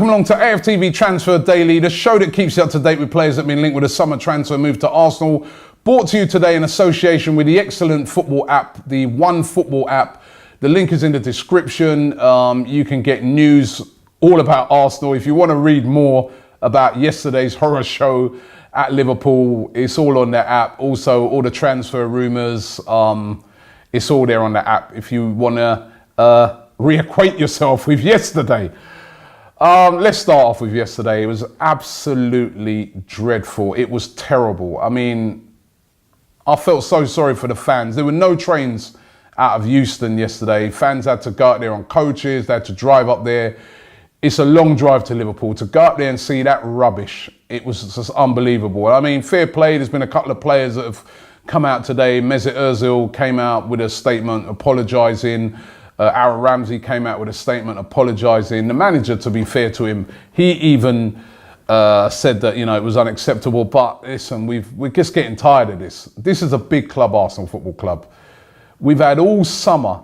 Welcome along to AFTV Transfer Daily, the show that keeps you up to date with players that have been linked with a summer transfer move to Arsenal. Brought to you today in association with the excellent football app, the One Football app. The link is in the description. You can get news all about Arsenal. If you want to read more about yesterday's horror show at Liverpool, it's all on the app. Also, all the transfer rumours, it's all there on the app if you want to reacquaint yourself with yesterday. Let's start off with yesterday. It was absolutely dreadful. It was terrible. I mean, I felt so sorry for the fans. There were no trains out of Euston yesterday. Fans had to go out there on coaches. They had to drive up there. It's a long drive to Liverpool. To go up there and see that rubbish, it was just unbelievable. I mean, fair play. There's been a couple of players that have come out today. Mesut Ozil came out with a statement apologising. Aaron Ramsey came out with a statement apologising. The manager, to be fair to him, he even said that, you know, it was unacceptable. But listen, we're just getting tired of this. This is a big club, Arsenal Football Club. We've had all summer,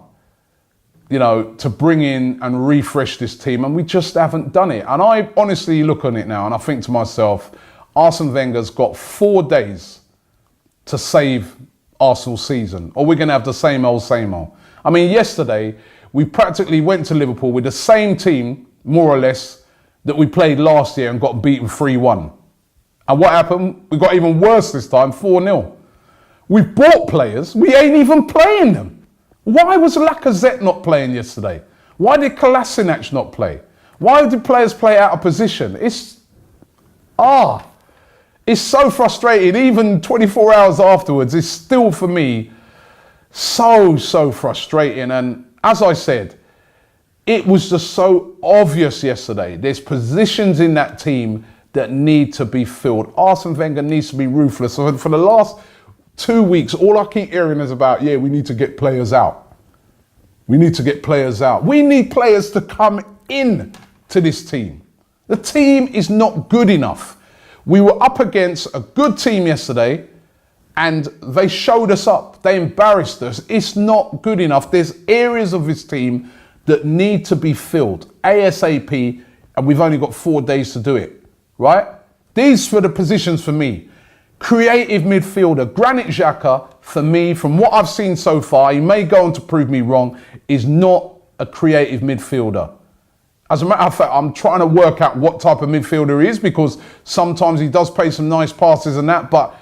you know, to bring in and refresh this team, and we just haven't done it. And I honestly look on it now and I think to myself, Arsene Wenger's got 4 days to save Arsenal's season, or we're going to have the same old, same old. I mean, yesterday, we practically went to Liverpool with the same team, more or less, that we played last year and got beaten 3-1. And what happened? We got even worse this time, 4-0. We bought players, we ain't even playing them. Why was Lacazette not playing yesterday? Why did Kolasinac not play? Why did players play out of position? It's so frustrating. Even 24 hours afterwards, it's still, for me, so frustrating. And as I said, it was just so obvious yesterday. There's positions in that team that need to be filled. Arsene Wenger needs to be ruthless. So for the last 2 weeks, all I keep hearing is about, we need to get players out. We need to get players out. We need players to come in to this team. The team is not good enough. We were up against a good team yesterday, and they showed us up. They embarrassed us. It's not good enough. There's areas of this team that need to be filled ASAP, and we've only got 4 days to do it, right? These were the positions for me. Creative midfielder, Granit Xhaka, for me, from what I've seen so far, he may go on to prove me wrong, is not a creative midfielder. As a matter of fact, I'm trying to work out what type of midfielder he is, because sometimes he does play some nice passes and that, but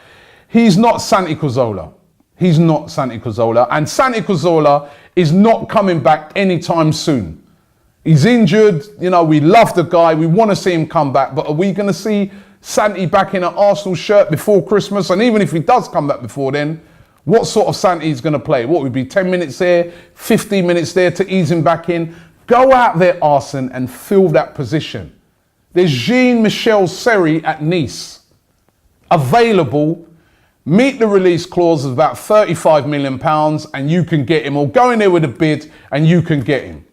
he's not Santi Cazorla. He's not Santi Cazorla. And Santi Cazorla is not coming back anytime soon. He's injured. You know, we love the guy. We want to see him come back. But are we going to see Santi back in an Arsenal shirt before Christmas? And even if he does come back before then, what sort of Santi is going to play? What would be 10 minutes there, 15 minutes there to ease him back in? Go out there, Arsene, and fill that position. There's Jean-Michel Seri at Nice, available. Meet the release clause of about £35 million and you can get him, or go in there with a bid and you can get him.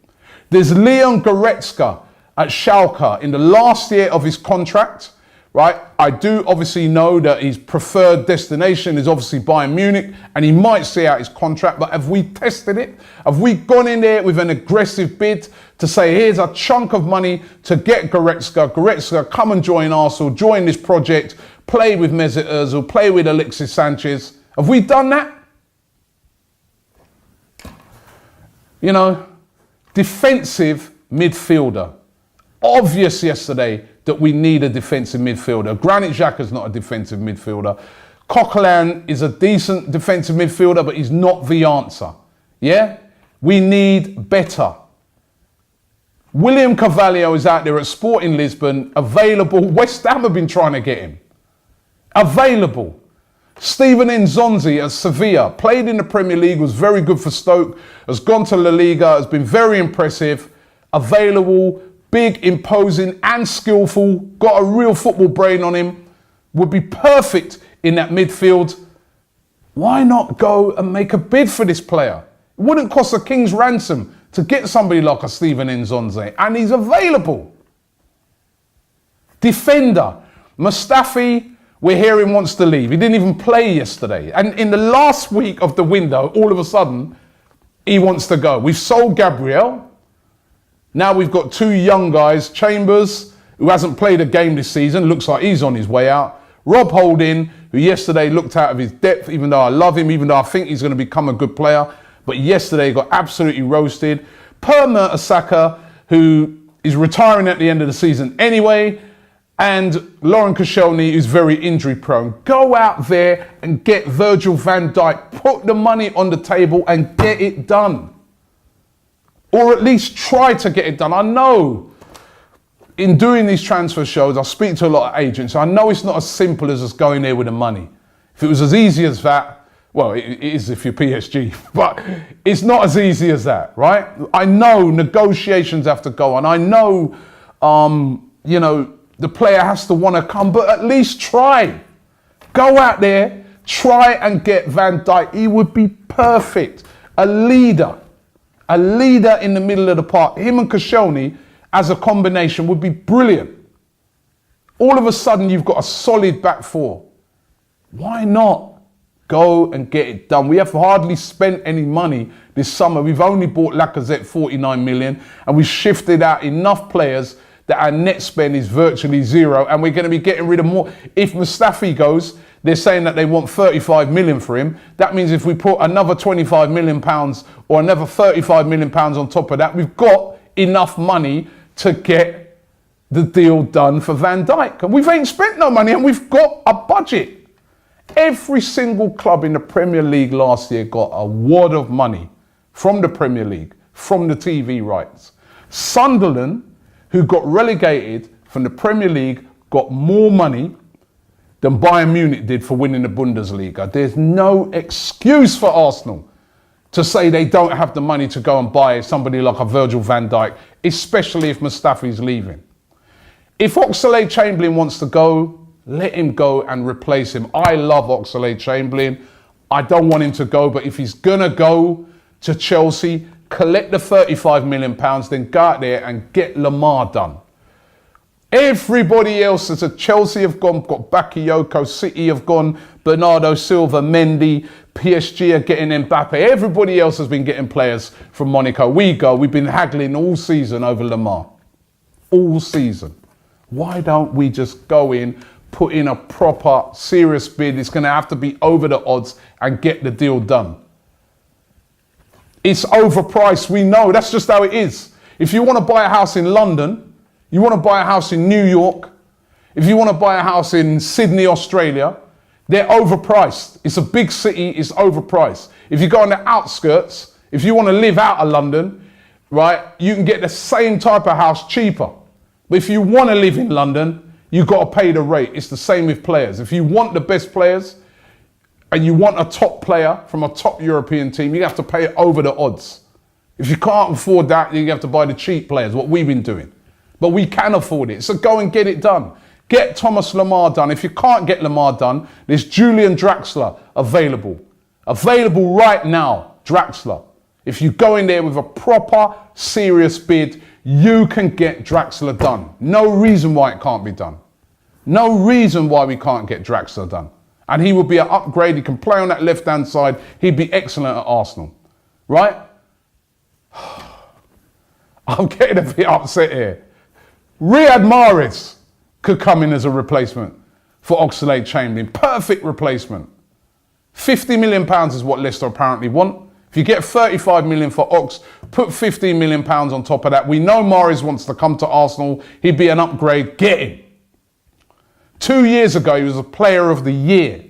There's Leon Goretzka at Schalke in the last year of his contract, right? I do obviously know that his preferred destination is obviously Bayern Munich, and he might see out his contract, but have we tested it? Have we gone in there with an aggressive bid to say, here's a chunk of money to get Goretzka? Goretzka, come and join Arsenal, join this project, play with Mesut Ozil, play with Alexis Sanchez. Have we done that? You know, defensive midfielder. Obvious yesterday that we need a defensive midfielder. Granit Xhaka's not a defensive midfielder. Coquelin is a decent defensive midfielder, but he's not the answer. Yeah? We need better. William Carvalho is out there at Sporting Lisbon, available. West Ham have been trying to get him. Available. Stephen Nzonzi at Sevilla, played in the Premier League, was very good for Stoke, has gone to La Liga, has been very impressive. Available, big, imposing and skillful, got a real football brain on him, would be perfect in that midfield. Why not go and make a bid for this player? It wouldn't cost a king's ransom to get somebody like a Stephen Nzonzi, and he's available. Defender, Mustafi, we're hearing wants to leave. He didn't even play yesterday. And in the last week of the window, all of a sudden, he wants to go. We've sold Gabriel. Now we've got 2 young guys, Chambers who hasn't played a game this season, looks like he's on his way out. Rob Holding, who yesterday looked out of his depth, even though I love him, even though I think he's going to become a good player, but yesterday got absolutely roasted. Per Mertesacker, who is retiring at the end of the season anyway, and Lauren Koscielny, who's very injury prone. Go out there and get Virgil van Dijk. Put the money on the table and get it done. Or at least try to get it done. I know in doing these transfer shows, I speak to a lot of agents. I know it's not as simple as just going there with the money. If it was as easy as that, well, it is if you're PSG, but it's not as easy as that, right? I know negotiations have to go on. I know, you know, the player has to want to come, but at least try. Go out there, try and get Van Dijk. He would be perfect. A leader in the middle of the park. Him and Koscielny as a combination would be brilliant. All of a sudden, you've got a solid back four. Why not? Go and get it done. We have hardly spent any money this summer. We've only bought Lacazette 49 million, and we've shifted out enough players that our net spend is virtually zero, and we're going to be getting rid of more. If Mustafi goes, they're saying that they want 35 million for him. That means if we put another 25 million pounds or another 35 million pounds on top of that, we've got enough money to get the deal done for Van Dijk. And we ain't spent no money, and we've got a budget. Every single club in the Premier League last year got a wad of money from the Premier League, from the TV rights. Sunderland, who got relegated from the Premier League, got more money than Bayern Munich did for winning the Bundesliga. There's no excuse for Arsenal to say they don't have the money to go and buy somebody like a Virgil van Dijk, especially if Mustafi's leaving. If Oxlade-Chamberlain wants to go, let him go and replace him. I love Oxlade-Chamberlain. I don't want him to go, but if he's going to go to Chelsea, collect the 35 million pounds, then go out there and get Lamar done. Everybody else as a Chelsea have gone, got Bakayoko, City have gone, Bernardo Silva, Mendy, PSG are getting Mbappe. Everybody else has been getting players from Monaco. We've been haggling all season over Lamar. All season. Why don't we just go in, put in a proper, serious bid? It's going to have to be over the odds and get the deal done. It's overpriced, we know. That's just how it is. If you want to buy a house in London, you want to buy a house in New York, if you want to buy a house in Sydney, Australia, they're overpriced. It's a big city, it's overpriced. If you go on the outskirts, if you want to live out of London, right, you can get the same type of house cheaper. But if you want to live in London, you've got to pay the rate. It's the same with players. If you want the best players, and you want a top player from a top European team, you have to pay it over the odds. If you can't afford that, you have to buy the cheap players, what we've been doing. But we can afford it, so go and get it done. Get Thomas Lamar done. If you can't get Lamar done, there's Julian Draxler available. Available right now, Draxler. If you go in there with a proper, serious bid, you can get Draxler done. No reason why it can't be done. No reason why we can't get Draxler done. And he would be an upgrade. He can play on that left-hand side. He'd be excellent at Arsenal. Right? I'm getting a bit upset here. Riyad Mahrez could come in as a replacement for Oxlade-Chamberlain. Perfect replacement. £50 million is what Leicester apparently want. If you get 35 million for Ox, put 15 million pounds on top of that. We know Mahrez wants to come to Arsenal. He'd be an upgrade. Get him. 2 years ago, he was a player of the year.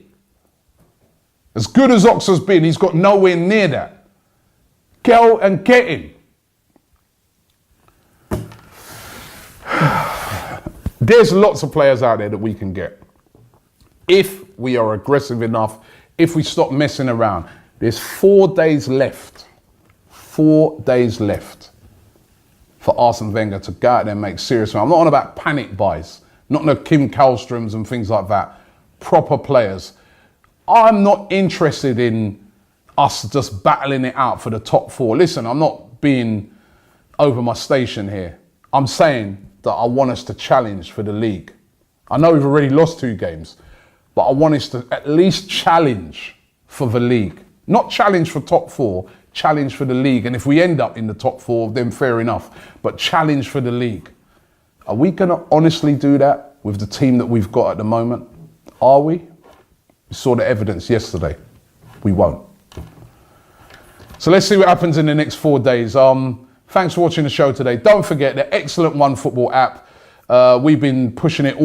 As good as Ox has been, he's got nowhere near that. Go and get him. There's lots of players out there that we can get. If we are aggressive enough, if we stop messing around. There's 4 days left. 4 days left for Arsene Wenger to go out there and make serious. I'm not on about panic buys. Not no Kim Kallstroms and things like that. Proper players. I'm not interested in us just battling it out for the top 4. Listen, I'm not being over my station here. I'm saying that I want us to challenge for the league. I know we've already lost 2 games, but I want us to at least challenge for the league. Not challenge for top 4, challenge for the league. And if we end up in the top 4, then fair enough. But challenge for the league. Are we going to honestly do that with the team that we've got at the moment? Are we? We saw the evidence yesterday. We won't. So let's see what happens in the next 4 days. Thanks for watching the show today. Don't forget the excellent OneFootball app. We've been pushing it all